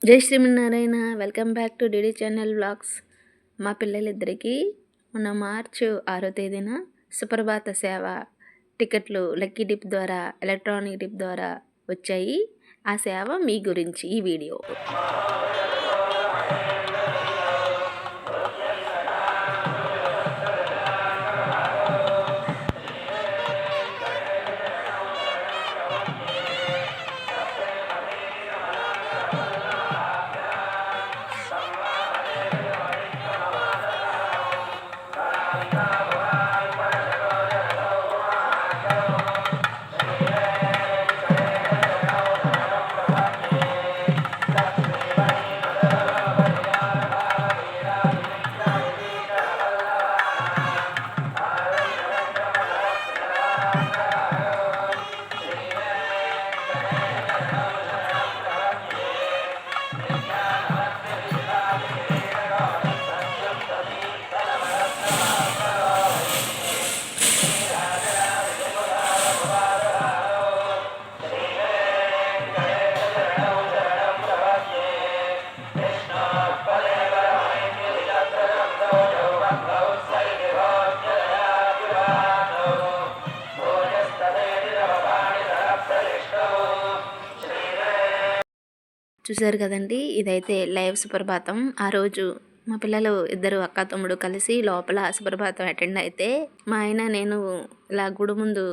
జై Srimannarayana. Welcome back to DD channel vlogs. మా పిల్లలిద్దరికీ మొన్న మార్చి 6వ తేదీన సుప్రభాత సేవ టికెట్లు లక్కీ డిప్ ద్వారా, ఎలక్ట్రానిక్ డిప్ ద్వారా వచ్చాయి. ఆ సేవ మీ గురించి ఈ వీడియో. చూసారు కదండి, ఇదైతే లైవ్ సుప్రభాతం. ఆ రోజు మా పిల్లలు ఇద్దరు అక్క తమ్ముడు కలిసి లోపల సుప్రభాతం అటెండ్ అయితే మా ఆయన నేను ఇలా గుడి ముందు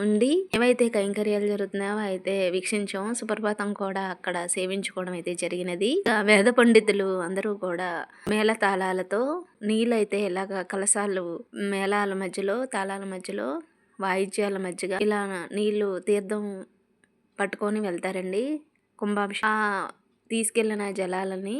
ఉండి ఏవైతే కైంకర్యాలు జరుగుతున్నాయో అయితే వీక్షించాం. సుప్రభాతం కూడా అక్కడ సేవించుకోవడం అయితే జరిగినది. వేద పండితులు అందరూ కూడా మేళ తాళాలతో నీళ్ళైతే ఇలాగ కలశాలు మేళాల మధ్యలో, తాళాల మధ్యలో, వాయిద్యాల మధ్యగా ఇలా నీళ్లు తీర్థం పట్టుకొని వెళ్తారండి. తీసుకెళ్లిన జలాలని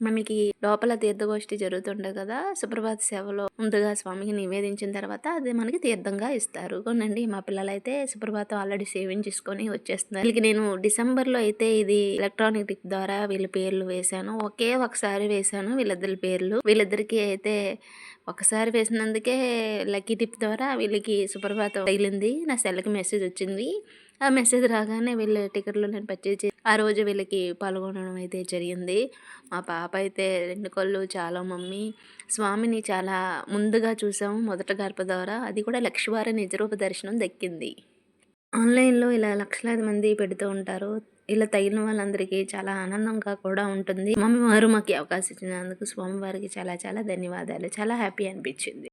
మనకి లోపల తీర్థగోష్ఠి జరుగుతుండే కదా, సుప్రభాత సేవలో ముందుగా స్వామికి నివేదించిన తర్వాత అది మనకి తీర్థంగా ఇస్తారు. అవునండి, మా పిల్లలైతే సుప్రభాతం ఆల్రెడీ సేవించేసుకొని వచ్చేస్తున్నారు. వీళ్ళకి నేను డిసెంబర్లో అయితే ఇది ఎలక్ట్రానిక్ టిప్ ద్వారా వీళ్ళ పేర్లు వేశాను. ఒకసారి వేశాను వీళ్ళిద్దరి పేర్లు. వీళ్ళిద్దరికి అయితే ఒకసారి వేసినందుకే లక్కీ టిప్ ద్వారా వీళ్ళకి సుప్రభాతం తగిలింది. నా సెల్కి మెసేజ్ వచ్చింది. ఆ మెసేజ్ రాగానే వీళ్ళ టికెట్లు నేను పర్చేజ్ చేసి ఆ రోజు వీళ్ళకి పాల్గొనడం అయితే జరిగింది. మా పాప అయితే 2 కళ్ళు చాలా మమ్మీ స్వామిని చాలా ముందుగా చూసాము మొదట గర్భ ద్వారా, అది కూడా లక్షవార నిజరూప దర్శనం దక్కింది. ఆన్లైన్లో ఇలా లక్షలాది మంది పెడుతూ ఉంటారు. ఇలా తగిలిన వాళ్ళందరికీ చాలా ఆనందంగా కూడా ఉంటుంది. స్వామివారు మాకు అవకాశం ఇచ్చినందుకు స్వామివారికి చాలా చాలా ధన్యవాదాలు. చాలా హ్యాపీ అనిపించింది.